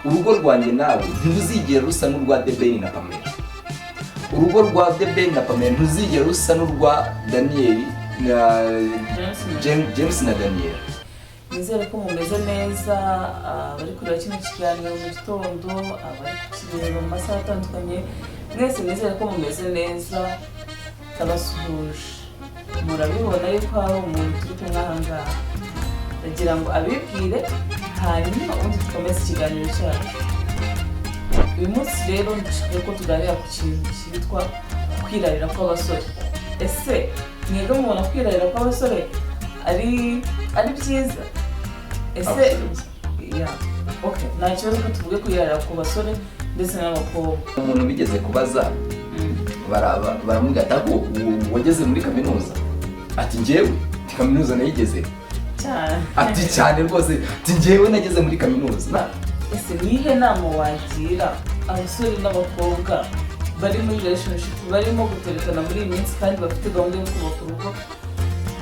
urugo rwanjye nawe ntuzigera rusa n'urwa The Ben na Pamela. Urugo rwa The Ben na Pamela ntuzigera rusa n'urwa Daniel na James na Daniel. Nizere ko mumeze neza, bari kureba kino kiganiro mu gitondo, abari kukireba mu masaha atandukanye, mwese nizere ko mumeze neza, tabasuhuje. Murabibona yuko hari umuntu turi kumwe aha ngaha, ndagira ngo abibwire hanyuma ubundi dukomeze ikiganiro cyacu. Uyu munsi rero ndashaka ko tuganira ku kintu cyitwa kwirarira kw'abasore. Ese mwebwe mubona kwirarira kw'abasore ari byiza? Ese okay, nta kibazo ko tuvuge kwirarira ku basore ndetse n'abakobwa. Umuntu bigeze kubaza baramubwira ati ko wageze muri kaminuza, ati njyewe kaminuza nayigeze cyane, ati cyane rwose, ati njyewe nageze muri kaminuza. Ese nihe nama wagira abasore n'abakobwa bari muri relationship, barimo guterekana muri iyi minsi kandi bafite gahunda yo kubaka urugo?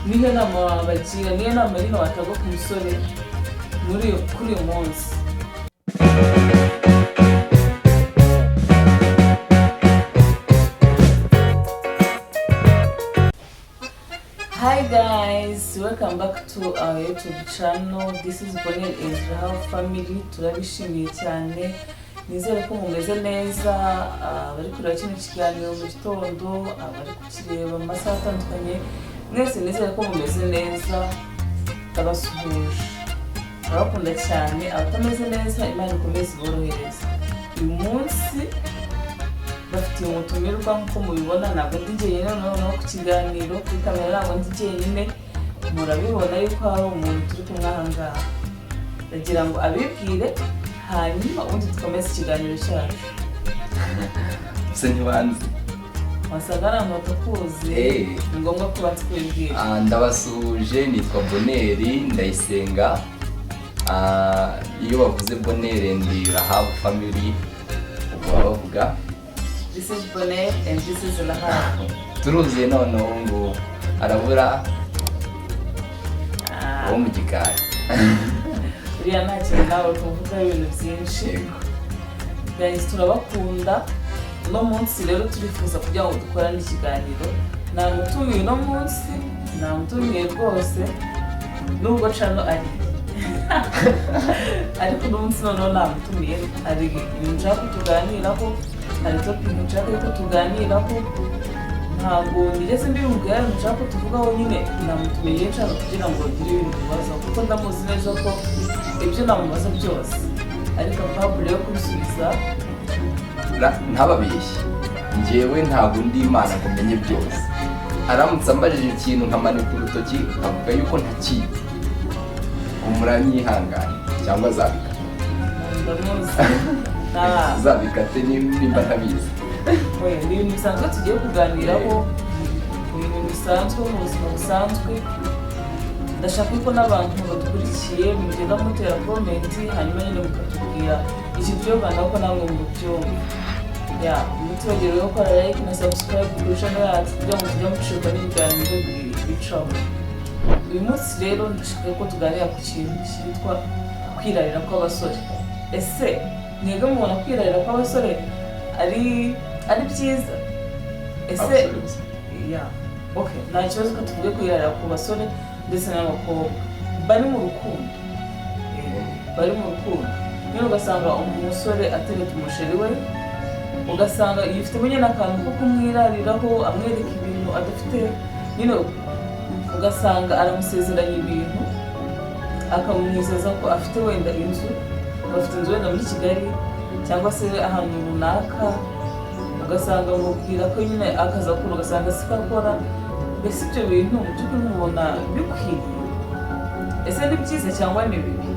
Nihe nama wabagira, nihe nama rino watanga ku musore kuri uyu munsi? Hi guys, welcome back to our YouTube channel. This is Bonnie and Rahel family. Turabishimiye cyane, nizere ko mumeze neza, bari kureba kino kiganiro mu gitondo, abari kukireba mu masaha atandukanye, mwese nizere ko mumeze neza, tabasuhuje. Abakunda cyane, abatameze neza, Imana ikomeze iborohereze. Uyu munsi bafite umutumirwa nk'uko mubibona, ntabwo ndi jyenyine noneho ku kiganiro, kuri kamera ntabwo ndi jyenyine, murabibona yuko hari umuntu turi kumwe aha ngaha, ndagira ngo abibwire hanyuma ubundi dukomeze ikiganiro cyacu. Se ntibanzi wasanga ari ahantu batakuzi, ni ngombwa ko batwibwira. Ndabasuhuje, nitwa Boneri Ndayisenga. Iyo bavuze Boneri ndi Rahel family, ubwo bavuga This is Bonnet and this is Rahel. Turuziye noneho ngo arabura wo mu gikari. Uriya nta kintu nawe tuvuga ibintu byinshi. Guys, turabakunda. Uno munsi rero turifuza kugira ngo dukorane ikiganiro. Namutumiye uno munsi, namutumiye rwose, nubwo channel ari ariko uno munsi noneho namutumiye, ari ibintu nshaka tuganiraho, hari topic nshaka ko tuganiraho. Ntabwo nigeze mbibubwira nshaka ko tuvugaho, nyine namutumiye nshaka kugira ngo agire ibintu bibaza, kuko ndamuzi neza ko ibyo namubaza byose ariko capable yo kubisubiza. Ntababeshye, njyewe ntabwo ndi Imana ngo menye byose. Aramutse ambajije ikintu nkamanika urutoki avuga yuko ntakizi, umuranyihangane cyangwa zabikate. Zabikate nimba ntabizi. Ni ibintu bisanzwe tugiye kuganiraho, ibintu bisanzwe mu buzima busanzwe. Ndashaka ko n'abantu badukurikiye mugenda mutera comment, hanyuma nyine mukatubwira ikintu cyo Rwanda ko namwe mu byumva. Mutibagire gukora like na subscribe kuri channel yacu kugira ngo tujye mucirwa n'ibiganiro bicaho. Uyu munsi rero ndashaka ko tuganira ku kintu cyitwa kwirarira kw'abasore. Ese mwebwe mubona kwirarira kw'abasore ari byiza? Ese okay, nta kibazo ko tuvuge kwirarira ku basore ndetse n'abakobwa bari mu rukundo. Nyine ugasanga umusore atereta umusheri we, ugasanga yifitemo nyine akantu ko kumwirariraho, amwereka ibintu adafite, nyine ugasanga aramusezeranya ibintu, akamwizeza ko afite wenda inzu, bafite inzu wenda muri Kigali cyangwa se ahantu runaka, ugasanga mubwira ko nyine akazi akora, ugasanga siko akora. Mbese ibyo bintu mu by'ukuri mubona bikwiriye? Ese ni byiza cyangwa ni bibi?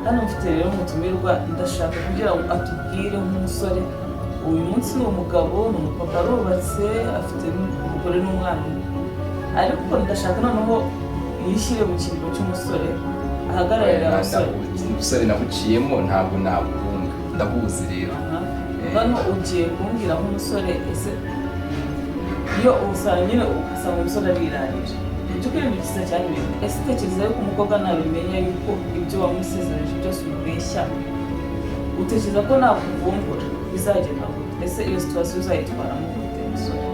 Hano mfite rero umutumirwa, ndashaka kugira ngo atubwire nk'umusore. Uyu munsi ni umugabo, ni umupapa, arubatse, afite umugore n'umwana, ariko ndashaka noneho yishyire mu cyiciro cy'umusore, ahagararira abasore. Umusore namuciyemo ntabwo nabunga, ndabuzi rero. Hano ugiye kumbwira nk'umusore, ese iyo usanga nyine ugasanga umusore arirarira, by'ukuri ni byiza cyane ibintu? Ese utekereza yuko umukobwa ntabimenya yuko ibyo wamusezeranyije byose umubeshya? utekereza ko nakuvumbura bizagenda gute? Ese iyo situation uzayitwaramo gute musore?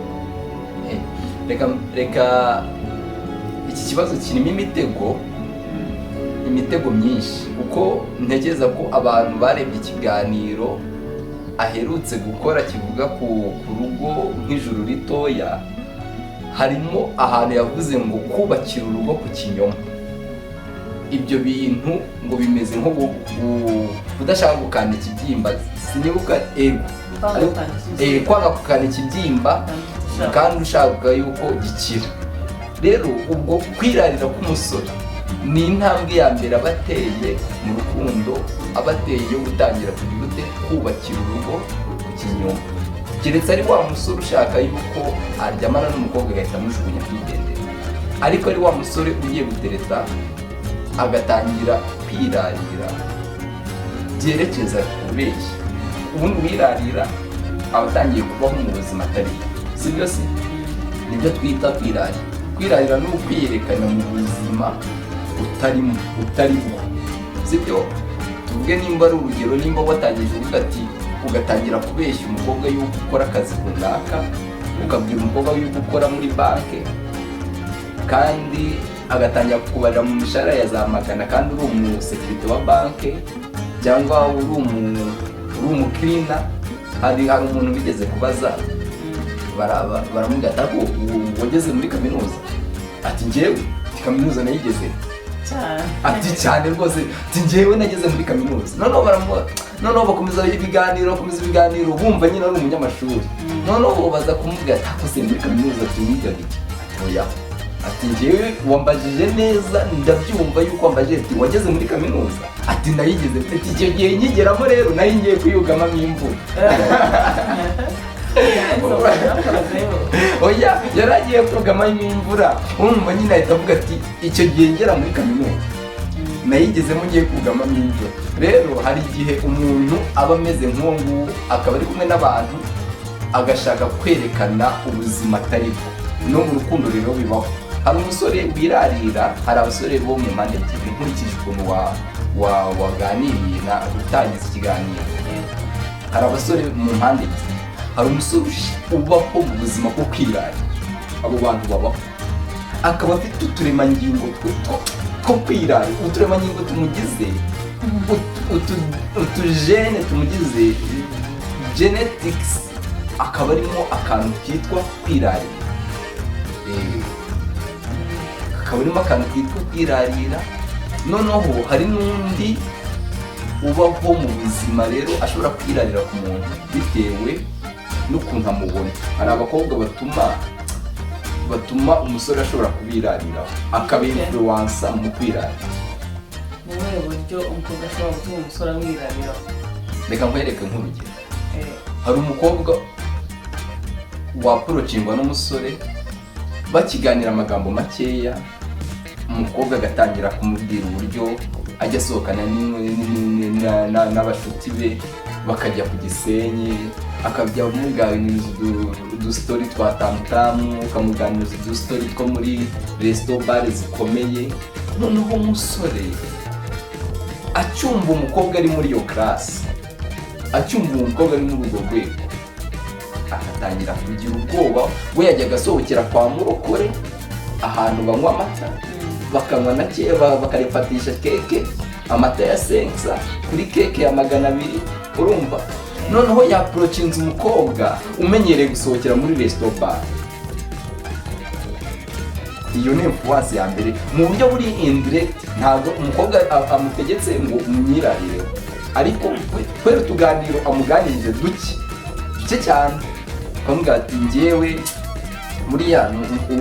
reka iki kibazo kirimo imitego myinshi, kuko ntekereza ko abantu barebye ikiganiro aherutse gukora kivuga ku rugo nk'ijuru ritoya, harimo ahantu yavuze ngo kubakira urugo ku kinyoma. Ibyo bintu ngo bimeze nko udashaka gukanda ikibyimba, sinibuka kwanga gukanda ikibyimba kandi ushaka yuko gikira. Rero ubwo kwirarira k'umusore ni intambwe ya mbere abateye mu rukundo, abateye yo gutangira kugira kubakira urugo ku kinyoma. Keretse ari wa musore ushaka yuko aryamana n'umukobwa agahita amujugunya kwigendera, ariko ari wa musore ugiye gutereta agatangira kwirarira byerekeza kubeshya. Ubundi wirarira aba atangiye kubaho mu buzima atari, si byo? Si nibyo twita kwirarira. Kwirarira ni ukwiyerekana mu buzima utari bwo, si byo? Tuvuge nimba ari urugero, nimba watangiye kuvuga ati ugatangira kubeshya umukobwa yuko ukora akazi runaka, ukabwira umukobwa yuko ukora muri banki, kandi agatangira kukubarira mu mishahara ya za magana kandi uri umusekirite wa banki cyangwa uri umukirina. Hari umuntu bigeze kubaza, baramubwira ati ariko wageze muri kaminuza? Ati njyewe kaminuza nayigeze. Ati cyane rwose, ati njyewe nageze muri kaminuza. Noneho bakomeza ibiganiro bumva nyine ari umunyamashuri. Noneho baza kumubwira ati akose muri kaminuza tuwigaga iki? Oya, ati njyewe wambajije neza, ndabyumva yuko wambajije ati wageze muri kaminuza. Ati nayigeze. Ati icyo gihe nyigeramo rero nayo ngiye kuyugamamo imvura. Oya, yari agiye kugamamo imvura. Urumva nyine ahita avuga ati icyo gihe ngera muri kaminuza nayigezemo ngiye kugamamo imvura. Rero hari igihe umuntu aba ameze nk'uwo nguwo, akaba ari kumwe n'abantu agashaka kwerekana ubuzima atari bwo. No mu rukundo rero bibaho. Hari umusore wirarira, hari abasore bo mu mpande ebyiri. Nkurikije ukuntu waganiriye na utangiza ikiganiro, hari abasore mu mpande ebyiri. Hari umusore ubaho mu buzima bwo kwirarira, abo bantu babaho, akaba afite uturemangingo two kwirarira. Uturemangingo tumugize, utujene tumugize, genetics, akaba arimo akantu kitwa kwirarira. Akaba arimo akantu kitwa kwirarira. Noneho hari n'undi ubaho mu buzima rero ashobora kwirarira ku muntu bitewe n'ukuntu amubona. Hari abakobwa batuma umusore ashobora kubirarira, akabinfluensa mu kwirarira. Mu buhe buryo umukobwa ashobora gutuma umusore amwirarira? Reka nkwereke nk'urugero. Hari umukobwa waporocingwa n'umusore, bakiganira amagambo makeya, umukobwa agatangira kumubwira uburyo ajya asohokana n'abashuti be, bakajya ku Gisenyi, akajya amuganiriza udusitori twa tamutamu, ukamuganiriza udusitori two muri resto bare zikomeye. Noneho umusore acyumva umukobwa ari muri iyo class, acyumva umukobwa ari muri urwo rwego, agatangira kugira ubwoba. We yajyaga asohokera kwa murokore, ahantu banywa amata, bakanywa na bakarefatisha keke, amata ya sensa kuri keke ya 200, urumva? Noneho yaprocinze umukobwa umenyereye gusohokera muri resto bar. Iyo ni influence ya mbere mu buryo buri indirect. Ntabwo umukobwa amutegetse ngo umwirarire, ariko kwera tuganiro amuganirije duke cyane, akamubwira ati njyewe muri ya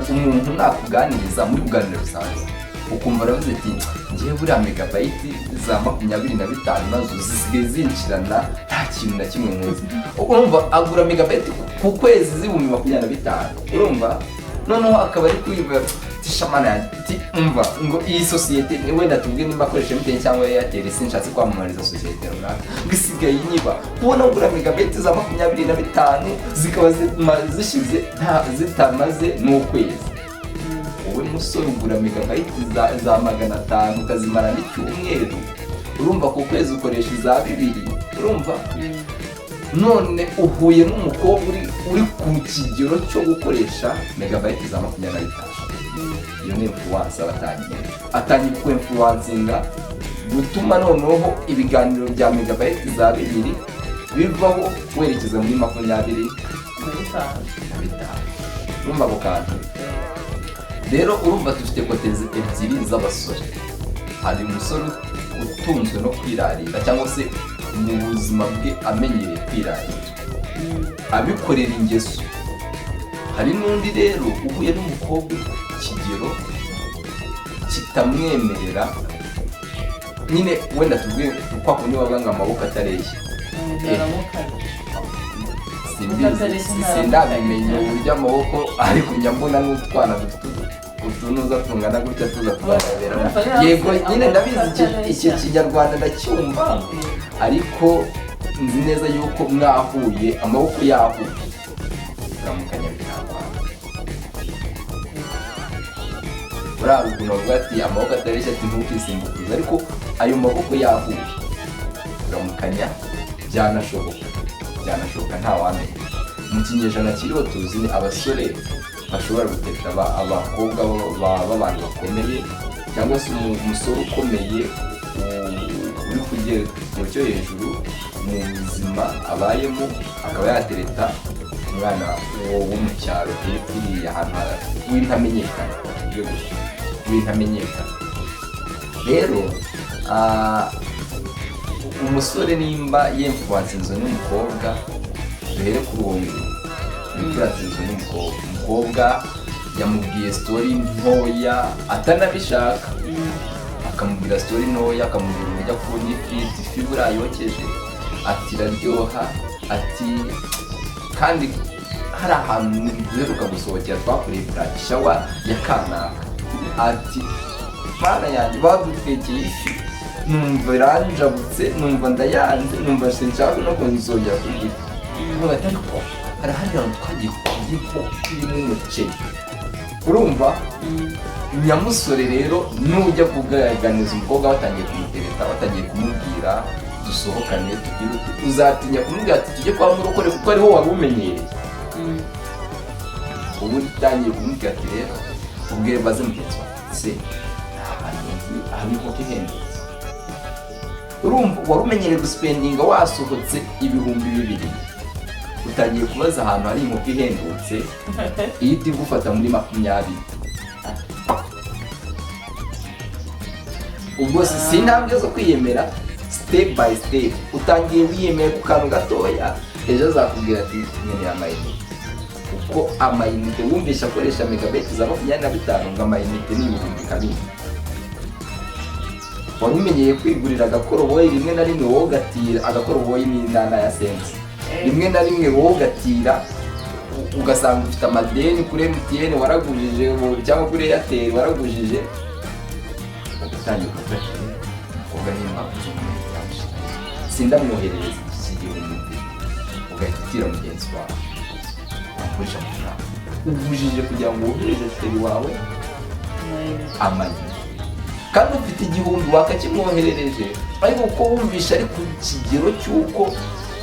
umuntu nakuganiriza muri kuganira bisanzwe, ukumva aravuze ati njyewe buriya megabayiti za 25 nazo zisigaye zinshirana nta kintu na kimwe nkuzi. Urumva agura megabayiti ku kwezi z'ibihumbi 25, urumva? Noneho akaba ari kwiba tishamana ati umva ngo iyi sosiyete wenda tubwire nimba akoresha MTN cyangwa Airtel, sinshatse kwamamariza sosiyete runaka, ngisigaye inyiba ubona ugura megabayiti za 25 zikaba zishize zitamaze n'ukwezi. Wowe musore ugura megabayiti za 500 ukazimara n'icyumweru, urumva ku kwezi ukoresha za 2 urumva none uhuye n'umukobwa uri ku kigero cyo gukoresha megabayiti za 25. Iyo ni influence atangiye ku influencinga gutuma noneho ibiganiro bya megabayiti za 2 bivaho werekeza muri 25. Urumva ako kantu rero, urumva dufite kotezi ebyiri z'abasore. Hari umusore utunzwe no kwirarira cyangwa se mu buzima bwe amenyereye kwirarira abikorera ingeso. Hari n'undi rero uhuye n'umukobwa kigero kitamwemerera, nyine wenda tuvuge kwa kundi wabanga amaboko atareshya, sindabimenya uburyo amaboko ariko njya mbona n'utwana utunuza tungana gutya tuza tubarebera. Yego nyine ndabizi iki kinyarwanda ndacyumva, ariko nzi neza yuko mwahuye amaboko yahuye uramukanya bitangwa. Uriya ukuntu bavuga ati amaboko atareshya ati ntukisimbukuze, ariko ayo maboko yahuye uramukanya byanashoboka ntawamenya. Mu kinyejana kiriho tuzi abasore bashobora guteta abakobwa b'abantu bakomeye, cyangwa se umusore ukomeye uri ku kigero cyo hejuru mu buzima abayemo, akaba yatereta umwana wo mu cyaro kiriya ahantu w'intamenyekana. Rero umusore nimba yemfuwansinzwe n'umukobwa, duhere kuri uwo yemfuwansinzwe umukobwa yamubwiye story ntoya atanabishaka, akamubwira story ntoya, akamubwira umujya kubona ifi burayokeje, ati iraryoha, ati kandi hari ahantu duheruka gusohokera twakoreye buraki shawa ya kanaka, ati mana yanjye badutekeye ifi numva iranjabutse, numva ndayanze, numva sinshaka no kuzongera kurya. Ariko hari ahandi hantu twagiye kurya irimo umuceri. Urumva nyamusore rero nujya kuganiriza umukobwa watangiye kumutereta, watangiye kumubwira dusohokane tugire uzatinya kumubwira ati tujye kwa murokore kuko ariho wari umenyereye. Ubu utangiye kumubwira ati rero ubwire baze mugenzi wawe se ahantu hihendutse. Urumva wari umenyereye guspendinga wasohotse 2,000, utangiye kubaza ahantu hari inkoko ihendutse ihita igufata muri 20. Ubwo si intambwe zo kwiyemera, step by step utangiye wiyemera ku kantu gatoya, ejo azakubwira ati nkeneye amayinite. Kuko amayinite wumvisha akoresha megabayiti za 25 ngo amayinite ni 2,000. Wari umenyeye kwigurira agakoroboyi rimwe na rimwe wowe ugatira, agakoroboyi n'inana ya sense rimwe na rimwe wowe ugatira, ugasanga ufite amadeni kuri MTN waragujije cyangwa kuri Airtel waragujije, ugatangira gufasha umukobwa n'impamvu sindamwoherereza iki gihumbi, ugahita utira mugenzi wawe akoresha amafaranga ugujije kugira ngo wohereze teri wawe amayinite, kandi ufite igihumbi wakakimwoherereje, ariko uko wumvisha ari ku kigero cy'uko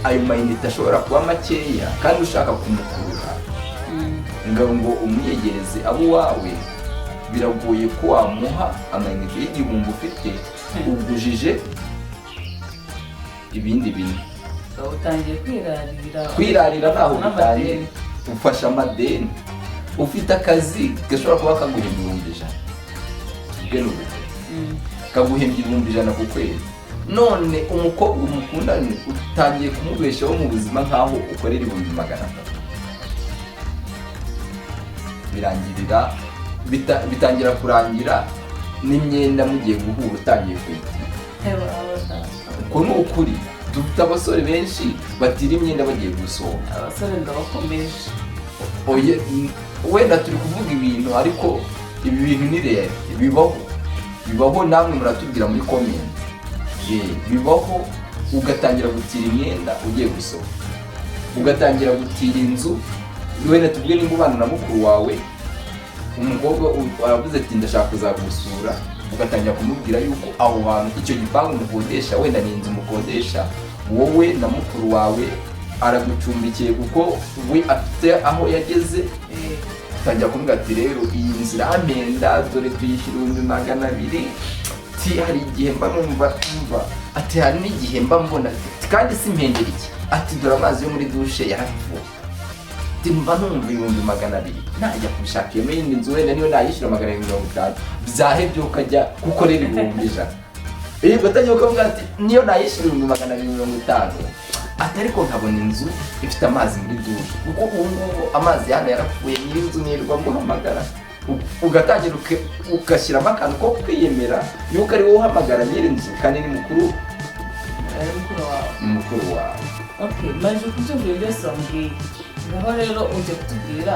ayo mayinite ashobora kuba makeya kandi ushaka kumukurura ngo umwiyegereze abo wawe, biragoye ko wamuha amayinite y'igihumbi ufite ugujije ibindi bintu. Utangiye kwirarira ntaho bitangiye, ufasha amadeni, ufite akazi gashobora kuba kaguhemba 1,000, kaguhembye 1,000 ku kwezi, none umukobwa umukundanye utangiye kumubeshaho mu buzima nkaho ukorera 300. Bitangira kurangira n'imyenda mugiye guhura utangiye kuyitira. Uko ni ukuri, dufite abasore benshi batira imyenda bagiye gusohoka. Abasore ndabakomeje. Oye, wenda turi kuvuga ibintu ariko ibi bintu ni rero bibaho, namwe muratubwira muri comment. Bibaho, ugatangira gutira imyenda ugiye gusohoka, ugatangira gutira inzu, wenda tuvuge nimba ubana na mukuru wawe, umukobwa aravuze ati ndashaka kuzagusura, ugatangira kumubwira yuko aho hantu icyo gipangu mukodesha wenda ni inzu mukodesha wowe na mukuru wawe aragucumbikiye kuko we afite aho yageze, utangira kumubwira ati rero iyi nzu irampenda, dore tuyishyura 200, ati hari igihe mba numva ati hari n'igihe mba mbona kandi simpendera iki, ati dore amazi yo muri dushe yarapfuye, ati mba numva 200, najya kubishaka iyo yindi nzu wenda niyo nayishyura 250, byahebye ukajya gukorera 1,100. Ugatangira ukavuga ati niyo nayishyura 250, ati ariko nkabona inzu ifite amazi muri dushe, kuko ubu ngubu amazi hano yarapfuye, nyir'inzu nirirwa muhamagara, ugatangira ugashyiramo akantu ko kwiyemera yuko ari wowe uhamagara nyir'inzu kandi ni mukuru wawe. Okay, maze kutubwira byose wambwiye, naho rero ujya kutubwira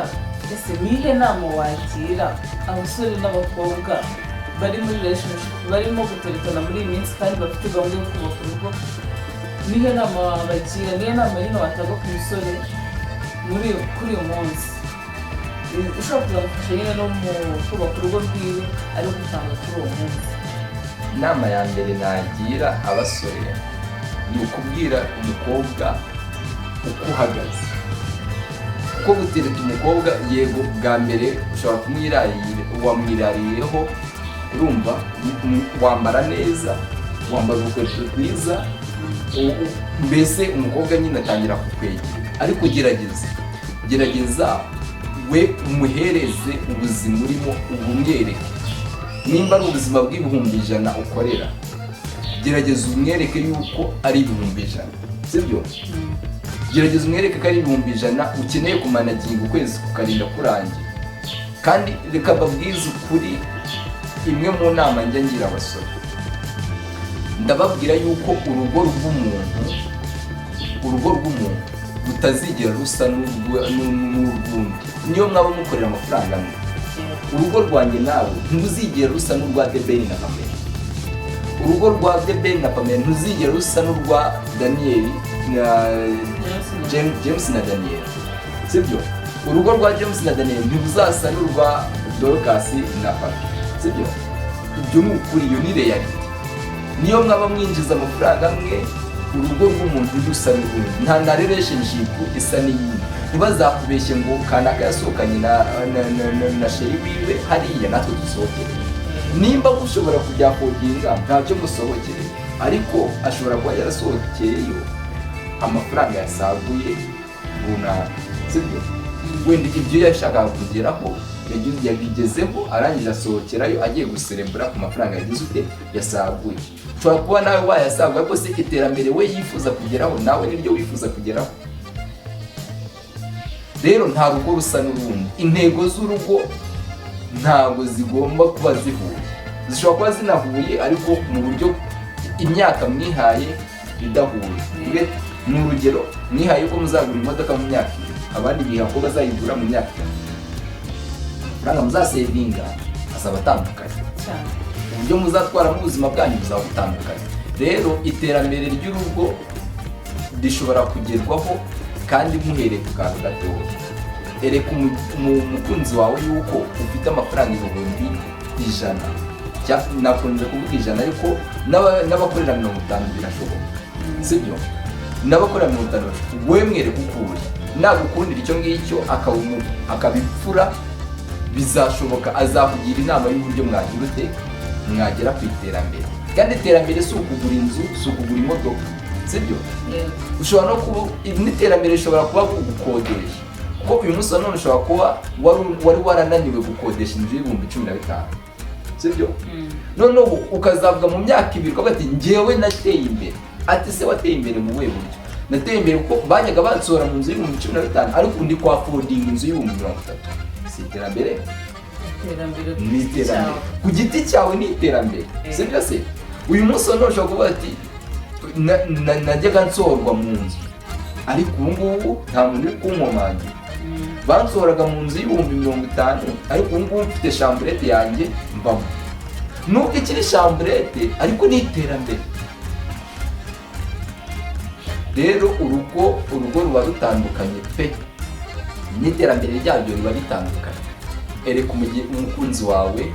ese nihe nama wakira abasore n'abakobwa bari muri relationship, barimo guterekana muri iyi minsi kandi bafite gahunda yo kubaka urugo, nihe nama wabagira, nihe nama nyine watanga ku musore kuri uyu munsi ushobora kuzamufasha nyine no mu kubaka urugo rwiwe ari gutanga kuri uwo munsi? Inama ya mbere nagira abasore ni ukubwira umukobwa uko uhagaze, kuko gutereta umukobwa yego bwa mbere ushobora wamwirariyeho, urumva wambara neza, wambara udukweto twiza, mbese umukobwa nyine atangira kukwegera, ariko gerageza we umuhereze ubuzima urimo, umwereke nimba ari ubuzima bw'ibihumbi 100 ukorera, gerageza umwereke yuko ari 1,000, sibyo? Gerageza umwereke ko ari 100 ukeneye kumanaginga ukwezi kukarinda kurangira. Kandi reka babwize ukuri, imwe mu nama njya ngira abasore, ndababwira yuko urugo rw'umuntu rutazigera rusa n'urw'undi, niyo mwaba mukorera amafaranga amwe. Urugo rwanjye nawe ntiruzigera rusa n'urwa The Ben na Pamela, urugo rwa The Ben na Pamela ntiruzigera rusa n'urwa Daniel na James na Daniel, sibyo? Urugo rwa James na Daniel ntiruzasa n'urwa Dorcas na Papa, sibyo? Ibyo ni ukuri, iyo ni reality. Niyo mwaba mwinjiza amafaranga amwe, urugo rw'umuntu rusa n'urundi, nta na relationship isa n'iyindi. Ntibazakubeshye ngo kanaka yasohokanye na sheri wiwe hariya natwe dusohokere. Nimba mushobora kujya kodinga ntacyo musohokere, ariko ashobora kuba yarasohokeyeyo amafaranga yasaguye runaka, sibyo? Wenda ibyo yashakaga kugeraho yabigezeho, arangije asohokerayo agiye guserebura ku mafaranga yasaguye. Ushobora kuba nawe wayasaguye, ariko se iterambere we yifuza kugeraho nawe niryo wifuza kugeraho. Rero nta rugo rusa n'urundi, intego z'urugo ntabwo zigomba kuba zihuye, zishobora kuba zinahuye ariko mu buryo imyaka mwihaye idahuye. Ni urugero, mwihaye ko muzagura imodoka mu myaka 2, abandi biha ko bazayigura mu myaka 3, amafaranga muzasevinga azaba atandukanye, uburyo muzatwaramo ubuzima bwanyu buzaba butandukanye. Rero iterambere ry'urugo rishobora kugerwaho kandi muhereye ku kantu gatoya. Ereka umukunzi wawe yuko ufite amafaranga 100,000, nakunze kuvuga 100 ariko n'abakorera 50 birashoboka, sibyo? N'abakorera 50 wowe mwereke ukuri, nagukundira icyo ngicyo akabipfura, bizashoboka, azakugira inama y'uburyo mwagera ku iterambere. Kandi iterambere si ukugura inzu, si ukugura imodoka, sibyo? Ushobora no kuba n'iterambere rishobora kuba gukodesha, kuko uyu munsi wa none ushobora kuba wari warananiwe gukodesha inzu y'ibihumbi 15, sibyo? Noneho ukazavuga mu myaka 2 ukavuga ati njyewe nateye imbere. Ati se wateye imbere mu buhe buryo? Nateye imbere kuko bajyaga bansohora mu nzu y'ibihumbi 15, ariko ndi kwa affording inzu y'ibihumbi 30. Si iterambere? Ni iterambere ku giti cyawe, ni iterambere, sibyo se? Uyu munsi wa none ushobora kuvuga ati najyaga nsohorwa mu nzu, ariko ubu ngubu nta muntu uri kunkomangira. Bansohoraga mu nzu y'ibihumbi 50, ariko ubu ngubu mfite chambrette yanjye mbamo. Nubwo ikiri chambrette ariko ni iterambere. Rero urugo ruba rutandukanye pe, n'iterambere ryabyo riba ritandukanye. Ereka umukunzi wawe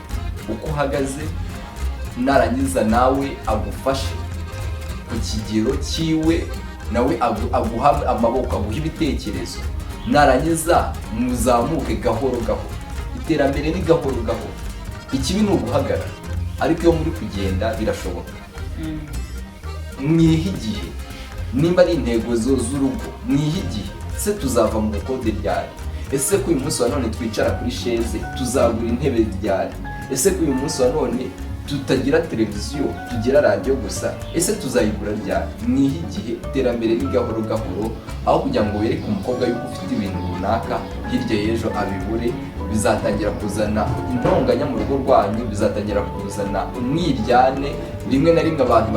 uko uhagaze, narangiza nawe agufashe ku kigero cyiwe nawe aguha amaboko, aguha ibitekerezo, narangiza muzamuke gahoro gahoro. Iterambere ni gahoro gahoro, ikibi ni uguhagarara, ariko iyo muri kugenda birashoboka. Mwihe igihe, nimba ari intego z'urugo mwihe igihe. Ese tuzava mu bukode ryari? Ese ko uyu munsi wa none twicara kuri sheze tuzagura intebe ryari? Ese ko uyu munsi wa none tutagira televiziyo tugira radiyo gusa, ese tuzayigura ryari? Mwihe igihe. Iterambere ni gahoro gahoro, aho kugira ngo wereke umukobwa yuko ufite ibintu runaka hirya y'ejo abibure, bizatangira kuzana intonganya mu rugo rwanyu, bizatangira kuzana umwiryane. Rimwe na rimwe abantu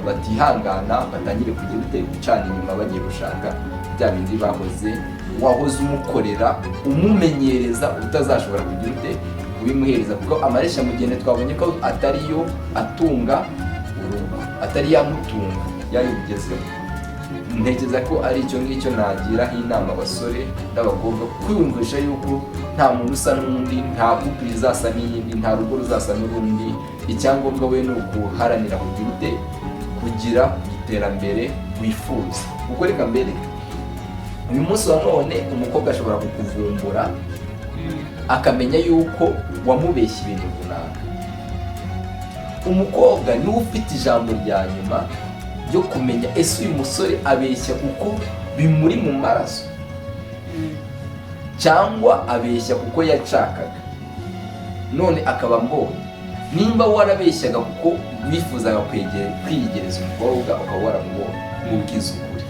batihangana, batangire kugira gucana inyuma bagiye gushaka bya bindi wahoze umukorera, umumenyereza, utazashobora kugira ubimuhereza, kuko amareshya mugende twabonye ko atariyo atunga urugo, atari yamutunga yayigezeho. Ntekereza ko ari icyo ngicyo nagiraho inama abasore n'abakobwa, kwiyumvisha yuko nta muntu usa n'undi, nta couple izasa n'iyindi, nta rugo ruzasa n'urundi. Icyangombwa we ni ukuharanira kugira iterambere wifuza. Kuko reka mbere uyu munsi wa none umukobwa ashobora kukuvumbura akamenya yuko wamubeshya ibintu runaka. Umukobwa niwe ufite ijambo rya nyuma ryo kumenya ese uyu musore abeshya kuko bimuri mu maraso cyangwa abeshya kuko yacakaga none akaba mbonye. Nimba warabeshyaga kuko wifuzaga kwiyegereza umukobwa ukaba waramubonye, mubwiza ukuri.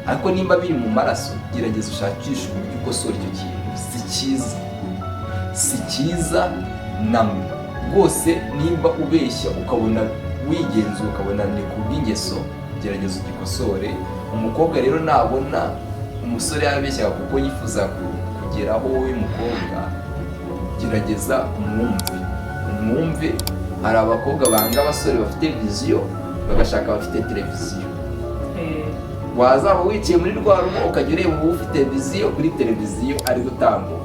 Ariko nimba biri mu maraso, gerageza ushakisha uburyo ukosora icyo kintu. Si cyiza namwe rwose. Nimba ubeshya ukabona wigenzura, ukabona ni kubw'ingeso, gerageza ugikosore. Umukobwa rero nabona umusore yabeshyaga kuko yifuza kugeraho wowe mukobwa, gerageza umwumve. Hari abakobwa banga abasore bafite viziyo, bagashaka abafite televiziyo. Wazaba wicaye muri rwa rugo ukajya ureba uba ufite viziyo kuri televiziyo ari gutambuka,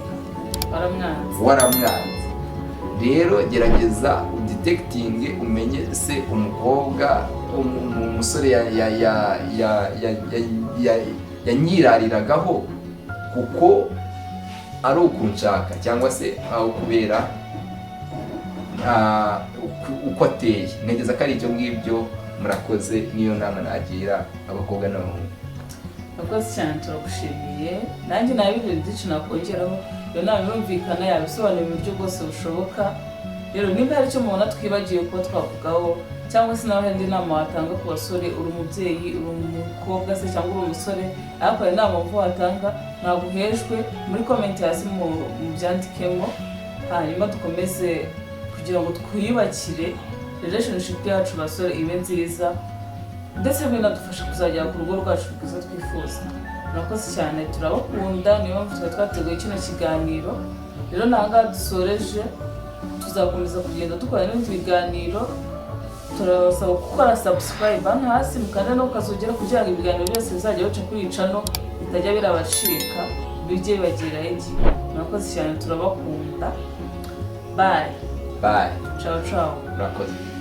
waramwanze. Rero gerageza udetectinge, umenye se umukobwa, umusore yanyirariragaho kuko ari ukunshaka, cyangwa se aho kubera uko ateye. Ntegeza ko ari icyo ngibyo. Murakoze, niyo nama nagira abakobwa n'abahungu. Murakoze cyane, turagushimiye. Nanjye nawe ibintu byinshi nakongeraho, iyo nama yumvikana yabisobanura mu buryo bwose bushoboka. Rero nimba hari icyo mubona twibagiwe kuba twavugaho, cyangwa se nawe indi nama watanga ku basore, uri umubyeyi, uri umukobwa se cyangwa uri umusore, ariko hari inama mvu watanga, naguhejwe muri comment hasi mu byandikemo, hanyuma dukomeze kugira ngo twiyubakire relationship yacu basore ibe nziza, ndetse binadufasha kuzagera ku rugo rwacu rwiza twifuza. Murakoze cyane, turabakunda, niyo mpamvu twateguye kino kiganiro. Rero nanga dusoreje, tuzakomeza kugenda dukora n'ibindi biganiro. Turabasaba gukora subscribe hano hasi, mukanda no kazogera kugira ngo ibiganiro byose bizajya bica kuri channel bitajya birabashika, bijye bibagira igihe. Murakoze cyane, turabakunda. Bye. Bye. Ciao ciao. Murakoze.